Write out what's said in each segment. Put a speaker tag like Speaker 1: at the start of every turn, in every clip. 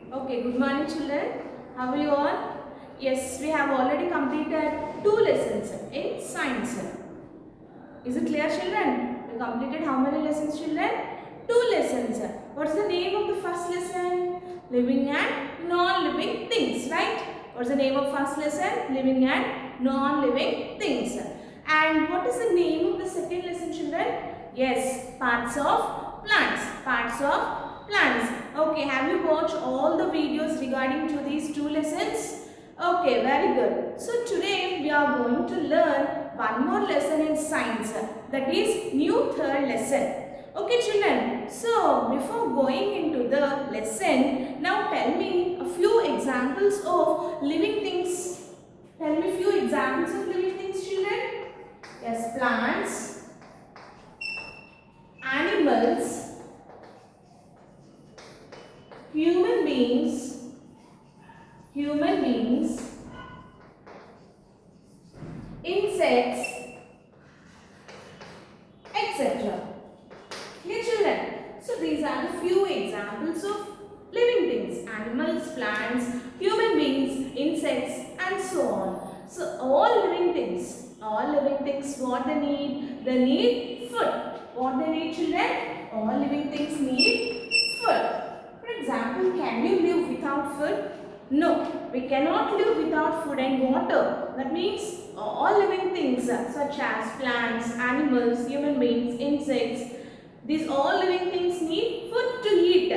Speaker 1: Okay, good morning children. How are you all? Yes, we have already completed two lessons in science. Is it clear children? We completed how many lessons children? Two lessons. What's the name of the first lesson? Living and non-living things, right? What's the name of first lesson? Living and non-living things. And what is the name of the second lesson children? Yes, parts of plants. Parts of plants. Okay, have you watched all the videos regarding to these two lessons? Okay, very good. So today we are going to learn one more lesson in science, that is new third lesson. Okay children, so before going into the lesson, now tell me a few examples of living things. Tell me a few examples of living things children. Yes, plants, animals, human beings, insects, etc. Here children, so these are the few examples of living things: animals, plants, human beings, insects and so on. So all living things, what they need? They need food. What they need children? All living things need food. For example, can you live without food? No, we cannot live without food and water. That means all living things such as plants, animals, human beings, insects, these all living things need food to eat,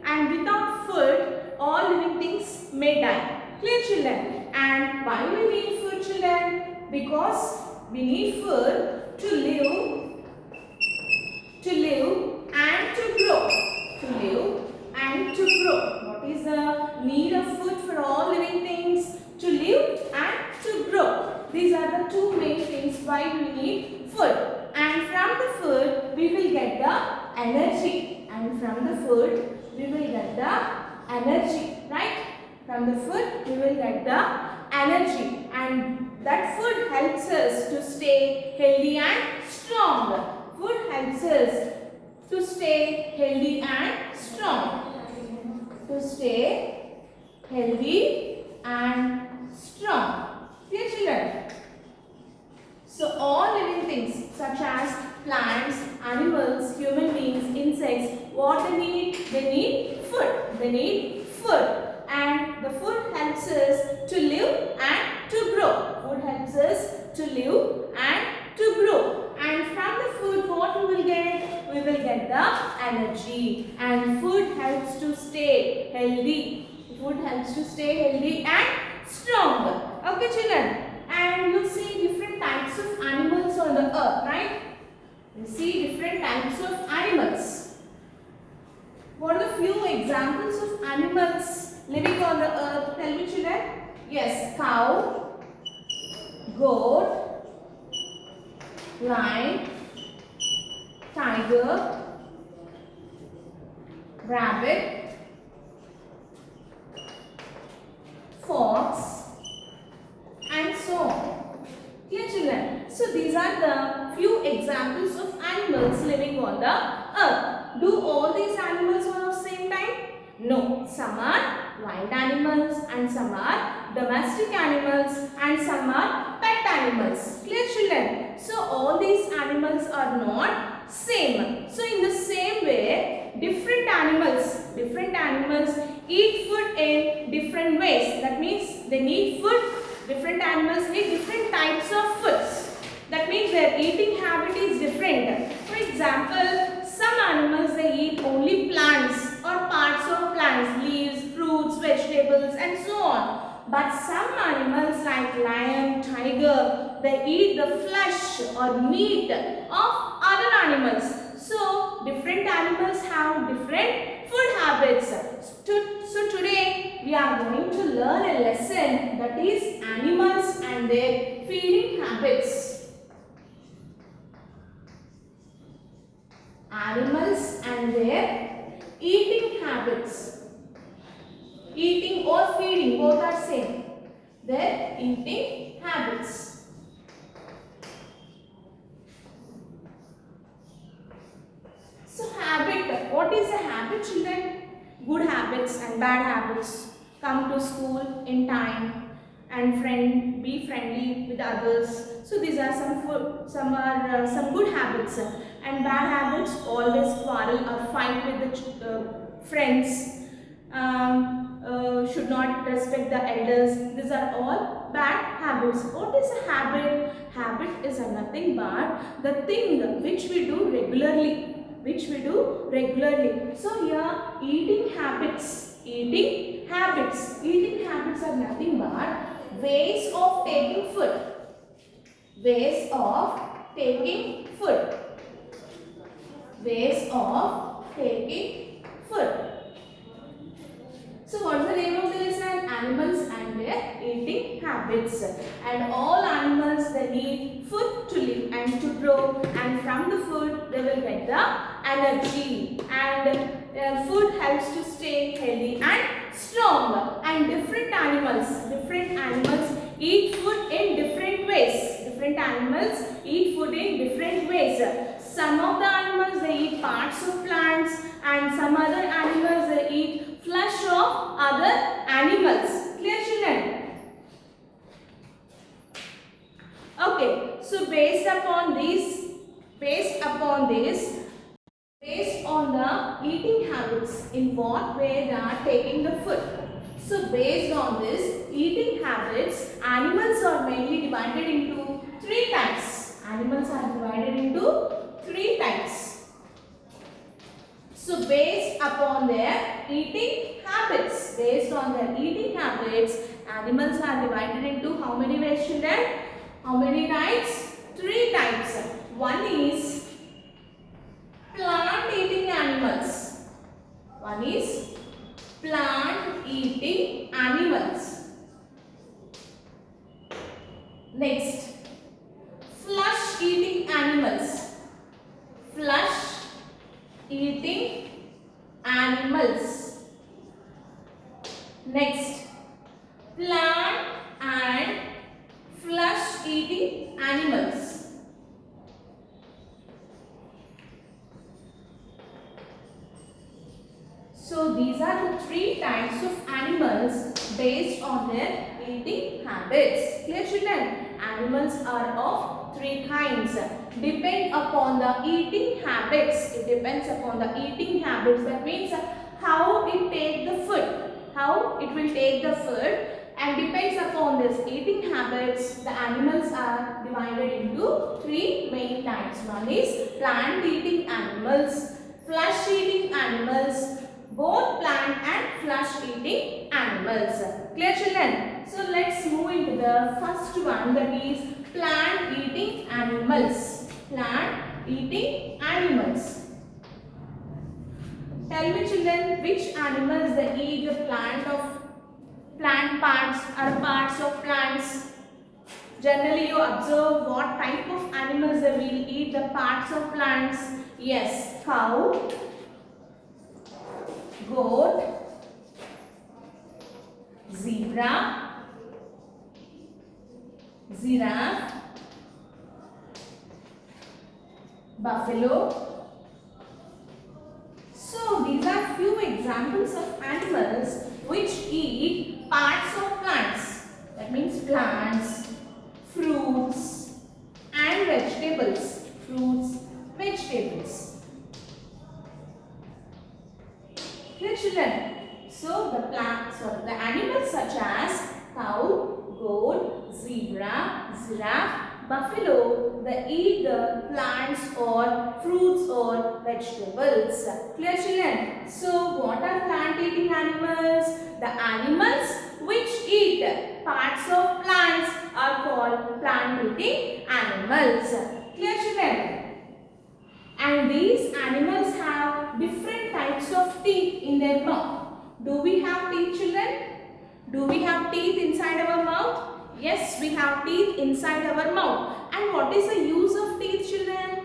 Speaker 1: and without food all living things may die. Clear children? And why we need food children? Because we need food to live and to grow. To live and to grow. What is the need of food for all living things? To live and to grow. These are the two main things why we need food. And from the food we will get the energy. And from the food we will get the energy. Right? From the food we will get the energy. And that food helps us to stay healthy and strong. Food helps us to stay healthy and strong. To stay healthy and strong. Clear children? So all living things such as plants, animals, human beings, insects, what they need? They need food. They need food. And the food helps us to live and to grow. Food helps us to live and to grow. And from the food what we will get? We will get the energy. And food helps to stay healthy. Food helps to stay healthy and strong. Okay children? And you see different types of animals on the earth, right? You see different types of animals. What are the few examples of animals living on the earth? Tell me children. Yes, cow, goat, lion, tiger, rabbit, fox and so on. Clear children? So these are the few examples of animals living on the earth. Do all these animals are of same type? No. Some are wild animals and some are domestic animals and some are pet animals. Clear children? So all these animals are not same. So in the same way, different animals eat food in different ways. That means they need food. Different animals need different types of foods. That means their eating habit is different. For example, some animals they eat only plants or parts of plants, leaves, fruits, vegetables and so on. But some animals like lion, tiger, they eat the flesh or meat of other animals. So different animals have different food habits. So today we are going to learn a lesson, that is animals and their feeding habits. Animals and their eating habits. Eating or feeding, both are same. Their eating habits. So habit, what is a habit children? good habits and bad habits. Come to school in time and be friendly with others. So these are some good habits, and bad habits, always quarrel or fight with the friends. Should not respect the elders. These are all bad habits. What is a habit? Habit is nothing but the thing which we do regularly. So here, eating habits. Eating habits are nothing but ways of taking food. Ways of taking food. Ways of taking food. So what's the name of the lesson? Animals and their eating habits. And all animals, they need food to live and to grow, and from the food they will get the energy, and food helps to stay healthy and strong. And different animals eat food in different ways. Some of the animals, they eat parts of plants, and some other animals, they eat flesh of other animals. Clear, children? Okay, so based on the eating habits, in what way they are taking the food. So based on this eating habits, animals are mainly divided into three types. So based upon their eating habits, animals are divided into how many ways, children? How many types? Three types. One is plant eating animals. Next, flesh eating animals. Next, plant and flesh eating animals. So these are the three types of animals based on their eating habits. Clear, children? Animals are of three kinds. Depend upon the eating habits. It depends upon the eating habits. That means how it will take the food, and depends upon this eating habits, the animals are divided into three main types. One is plant eating animals, flesh eating animals, both plant and flesh eating animals. Clear, children? So let's move into the first one, that is plant eating animals. Tell me, children, which animals they eat the plant parts or parts of plants? Generally, you observe what type of animals they will eat the parts of plants. Yes, cow, goat, zebra, giraffe, buffalo. So these are few examples of animals which eat parts of plants. That means plants, fruits and vegetables. Clear, children? So the animals such as cow, goat, zebra, giraffe, buffalo, they eat the plants or fruits or vegetables. Clear, children? So what are plant eating animals? The animals which eat parts of plants are called plant eating animals. Clear, children? And these animals have different types of teeth in their mouth. Do we have teeth, children? Do we have teeth inside our mouth? Yes, we have teeth inside our mouth. And what is the use of teeth, children?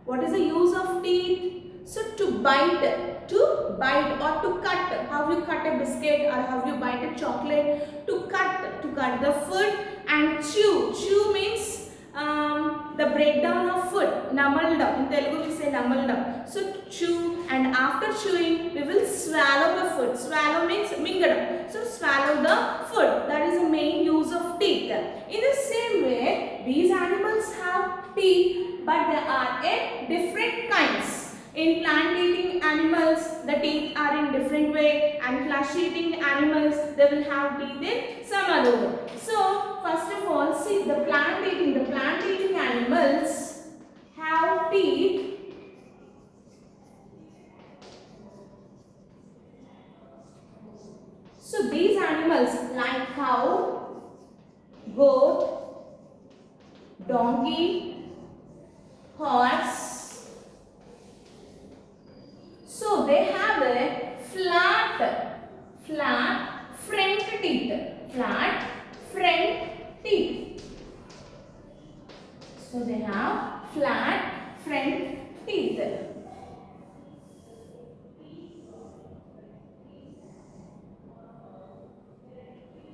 Speaker 1: What is the use of teeth? So to bite or to cut. How you cut a biscuit or how you bite a chocolate? To cut the food, and chew. Chew means the breakdown of food, namallam. In Telugu we say namallam. So chew, and after chewing we will swallow the food. Swallow means mingadam. So swallow the food. That is the main use of teeth. In the same way, these animals have teeth, but they are in different kinds. In plant eating animals, the teeth are in different way, and flesh eating animals, they will have teeth in some other way. So first of all, see the plant eating animals have teeth. So these animals like cow, goat, donkey, horse. So they have a flat front teeth. Flat front teeth. So they have flat front teeth.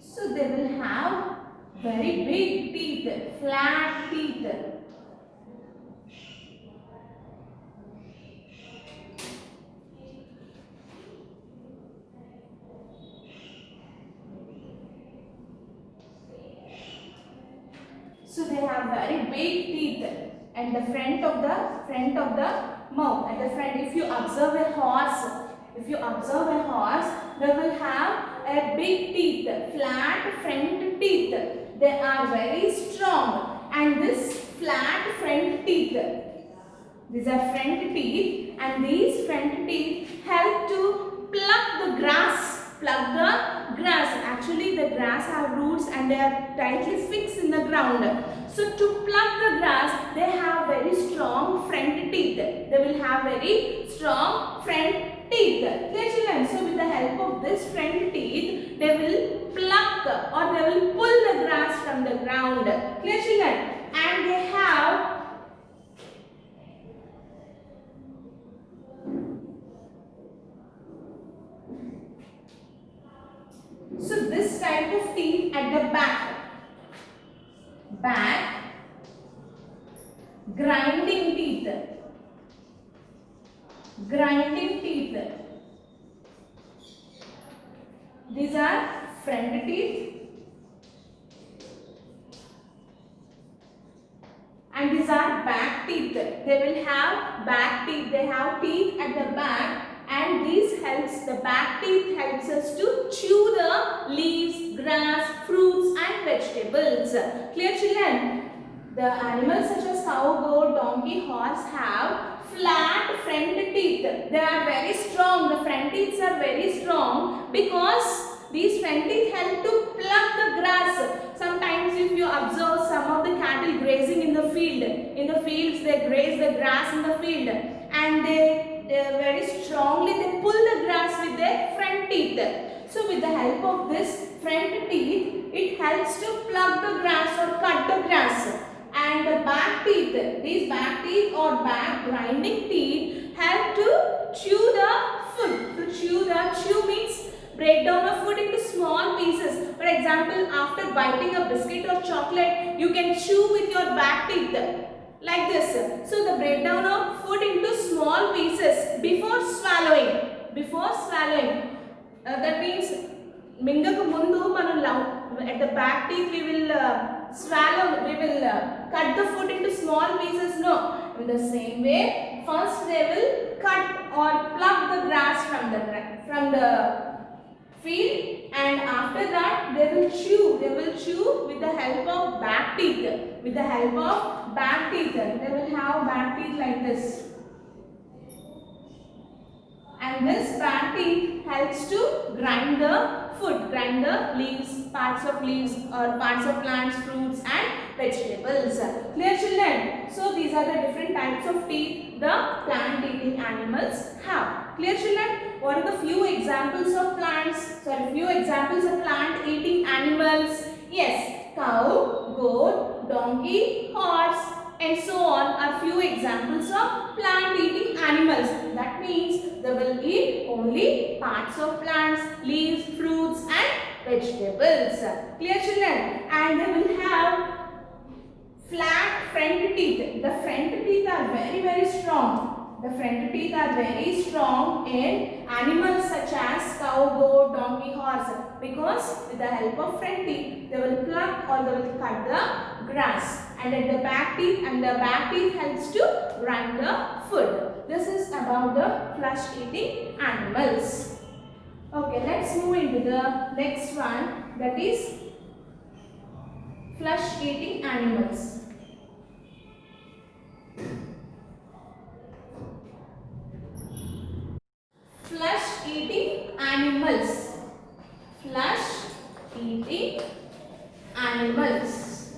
Speaker 1: So they will have very big teeth, flat teeth. So they have very big teeth, and the front of the mouth. At the front, if you observe a horse, they will have a big teeth, flat front teeth. They are very strong, and this flat front teeth, these are front teeth, and these front teeth help to pluck the grass. Actually the grass have roots and they are tightly fixed in the ground. So to pluck the grass, they have very strong front teeth. They will have very strong front teeth. Clear children? So with the help of this front teeth, they will pluck or they will pull the grass from the ground. Clear children? And they have this type of teeth at the back, grinding teeth, these are front teeth, and these are back teeth. They will have back teeth. They have teeth at the back, and the back teeth helps us to chew the leaves, grass, fruits and vegetables. Clear children? The animals such as cow, goat, donkey, horse have flat front teeth. They are very strong. The front teeth are very strong because these front teeth help to pluck the grass. Sometimes if you observe some of the cattle grazing in the fields they graze the grass in the field, and they very strongly they pull the grass with their front teeth. So with the help of this front teeth, it helps to pluck the grass or cut the grass. And the back teeth, these back teeth or back grinding teeth help to chew the food. Chew means break down a food into small pieces. For example, after biting a biscuit or chocolate, you can chew with your back teeth like this. So the breakdown of food into small pieces before swallowing. That means mingaku mundu manu at the back teeth we will swallow. We will cut the food into small pieces. No, in the same way, first they will cut or pluck the grass from the field, and after that they will chew with the help of back teeth. They will have back teeth like this, and this back teeth helps to grind the food, grind the leaves, parts of leaves or parts of plants, fruits and vegetables. Clear children? So these are the different types of teeth the plant eating animals have. Clear children? What are the few examples of plant eating animals? Yes, cow, goat, donkey, horse and so on are few examples of plant eating animals. That means they will eat only parts of plants, leaves, fruits and vegetables. Clear children? And they will have flat front teeth. The front teeth are very strong. The front teeth are very strong in animals such as cow, goat, donkey, horse, because with the help of front teeth they will pluck or they will cut the grass, and at the back teeth helps to grind the food. This is about the flesh eating animals. Okay, let's move into the next one, that is flesh eating animals. Flesh eating animals. Flesh eating animals.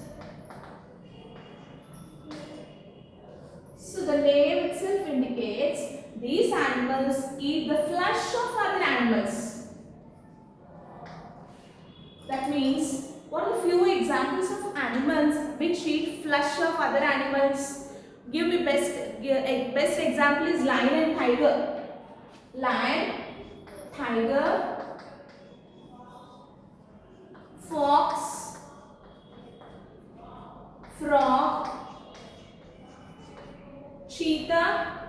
Speaker 1: So the name itself indicates these animals eat the flesh of other animals. That means, what are few examples of animals which eat flesh of other animals? Give me best example is lion and tiger. Lion, tiger, fox, frog, cheetah.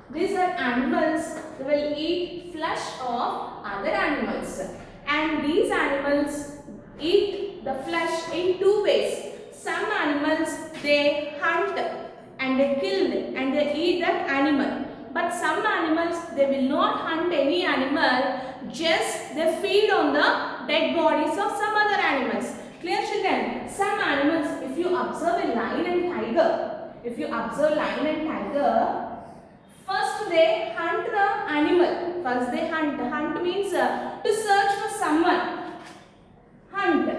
Speaker 1: These are animals that will eat flesh of other animals, and these animals eat the flesh in two ways. Some animals they hunt and they kill and they eat that animal, but some animals they will not hunt any animal, just they feed on the dead bodies of some other animals. Clear, children? Some animals, if you observe a lion and tiger, first they hunt the animal. First they hunt. Hunt means to search for someone. Hunt.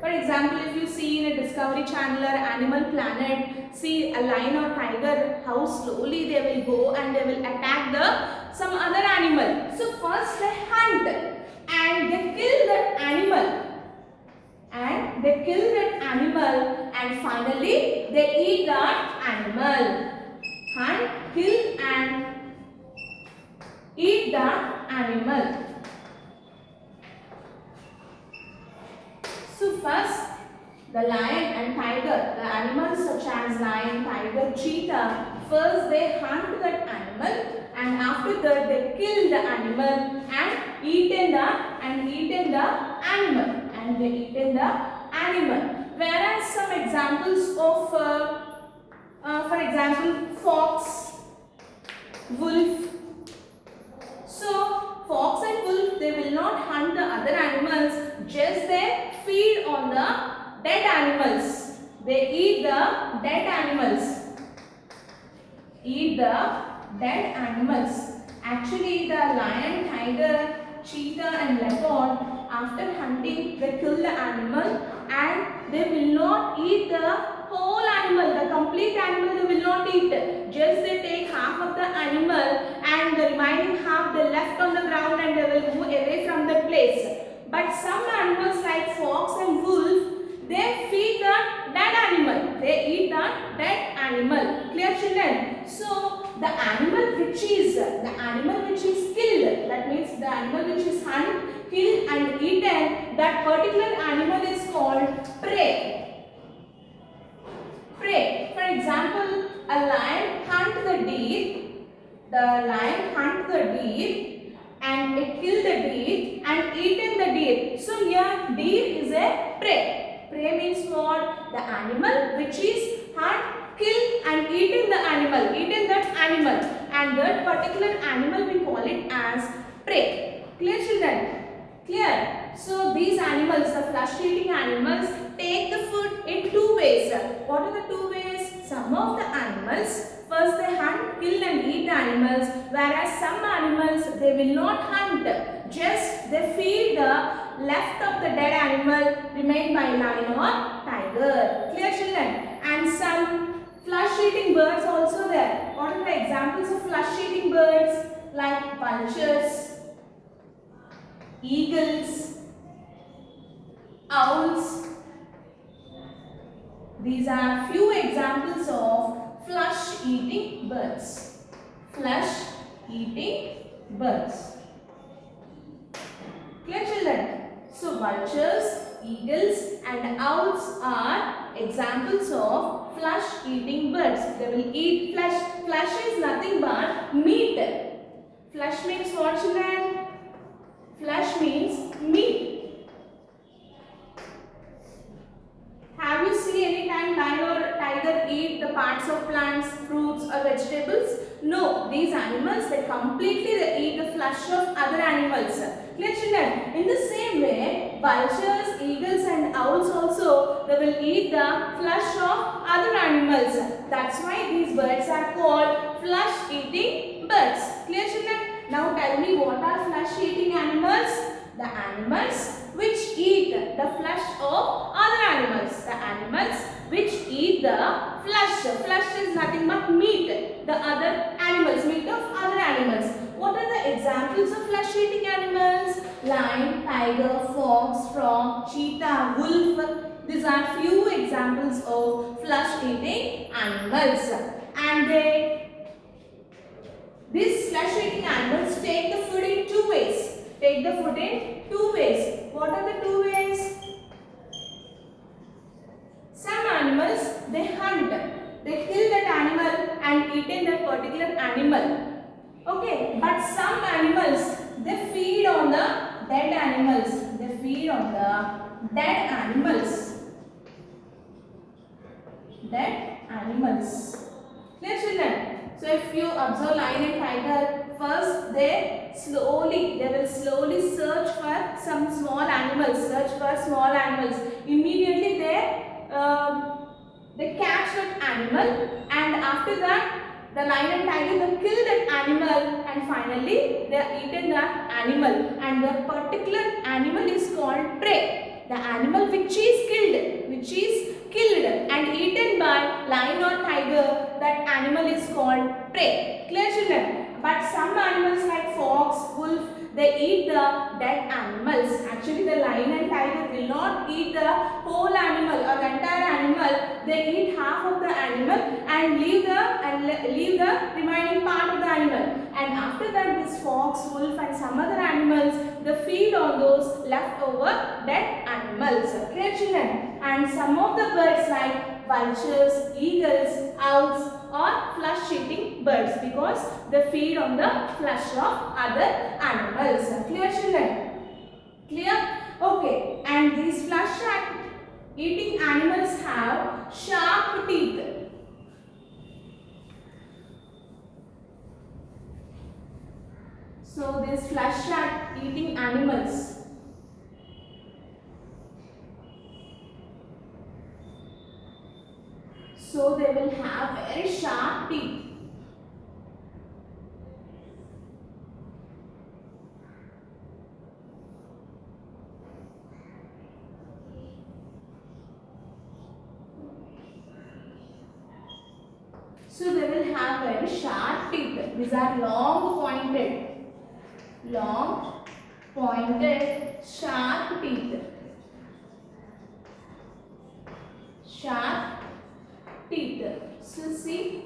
Speaker 1: For example, if you see in a Discovery Channel or Animal Planet, see a lion or tiger, how slowly they will go and they will attack some other animal. So first they hunt and they kill that animal. And finally they eat that animal. Hunt, kill and eat the animal. So first the lion and tiger, the animals such as lion, tiger, cheetah, first they hunt that animal, and after that they kill the animal and eaten the animal. Whereas some examples of for example, fox, wolf. So fox and wolf, they will not hunt the other animals, just they feed on the dead animals. They eat the dead animals. Actually, the lion, tiger, cheetah and leopard, after hunting, they kill the animal and they will not eat the whole animal, the complete animal they will not eat. Just they take half of the animal and the remaining half they left on the ground and they will move away from the place. But some animals like fox and wolf, they feed the dead animal. They eat the dead animal. Clear, children? So the animal which is killed, that means the animal which is hunted, killed and eaten, that particular animal is called prey. For example, a lion hunt the deer. The lion hunt the deer and it killed the deer and eaten the deer. So here deer is a prey. Prey means what? The animal which is hunt, kill and eaten that animal, and that particular animal we call it as prey. Clear, children? Clear? So these animals, the flesh-eating animals, take the food in two ways. What are the two ways? Some of the animals, first they hunt, kill and eat the animals, whereas some animals they will not hunt, just they feed the left of the dead animal remained by lion or tiger. Clear, children? And some flesh-eating birds also there. What are the examples of flesh-eating birds? Like vultures, eagles, owls. These are few examples of flesh-eating birds. Flesh-eating birds. Clear, children? So vultures, Eagles and owls are examples of flesh-eating birds. They will eat flesh. Flesh is nothing but meat. Flesh means what, children? Flesh means meat. Have you seen any time lion or tiger eat the parts of plants, fruits or vegetables? No, these animals they eat the flesh of other animals. Clear, children? In the same way, vultures, eagles and owls also they will eat the flesh of other animals. That's why these birds are called flesh-eating birds. Clear, children? Now tell me, what are flesh-eating animals? The animals which eat the flesh of other animals. The animals which eat the flesh. Flesh is nothing but meat. The other animals, meat of other animals. What are the examples of flesh-eating animals? Lion, tiger, fox, frog, cheetah, wolf. These are few examples of flesh-eating animals. And these flesh-eating animals take the food in two ways. Take the food in two ways. What are the two ways? Some animals, they hunt. They kill that animal and eat that particular animal. Okay, but some animals, they feed on the dead animals. They feed on the dead animals. Dead animals. Clear, children? So if you observe lion and tiger, first they will slowly search for some small animals. Immediately they catch that animal, and after that the lion and tiger they kill that animal, and finally they are eaten that animal, and the particular animal is called prey. The animal which is killed and eaten by lion or tiger, that animal is called prey. Clear, children? But some animals like fox, wolf, they eat the dead animals. Actually, the lion and tiger will not eat the whole animal or the entire animal. They eat half of the animal and leave the remaining part of the animal. And after that, this fox, wolf, and some other animals they feed on those leftover dead animals. Clear, children? And some of the birds like vultures, eagles, owls are flesh-eating birds because they feed on the flesh of other animals. Clear, children? Clear? Okay. And these flesh-eating animals have sharp teeth. So these flesh-eating animals, so they will have very sharp teeth. So they will have very sharp teeth. These are long pointed, sharp teeth. Sharp teeth. So see,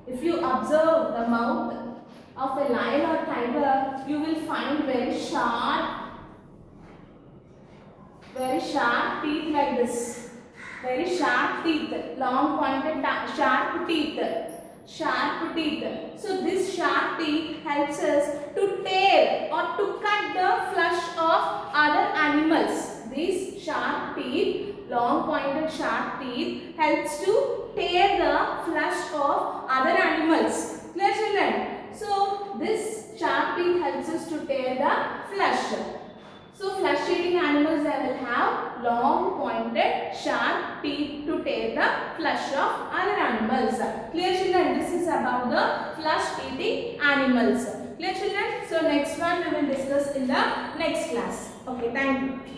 Speaker 1: if you observe the mouth of a lion or tiger, you will find very sharp teeth like this. Very sharp teeth, long pointed sharp teeth. So this sharp teeth helps us to tear or to cut the flesh of other animals. These sharp teeth, long pointed sharp teeth helps to tear the flesh of other animals. Clear, children? So this sharp teeth helps us to tear the flesh. So flesh-eating animals, they will have long pointed sharp teeth to tear the flesh of other animals. Clear, children? This is about the flesh-eating animals. Clear, children? So next one we will discuss in the next class. Okay, thank you.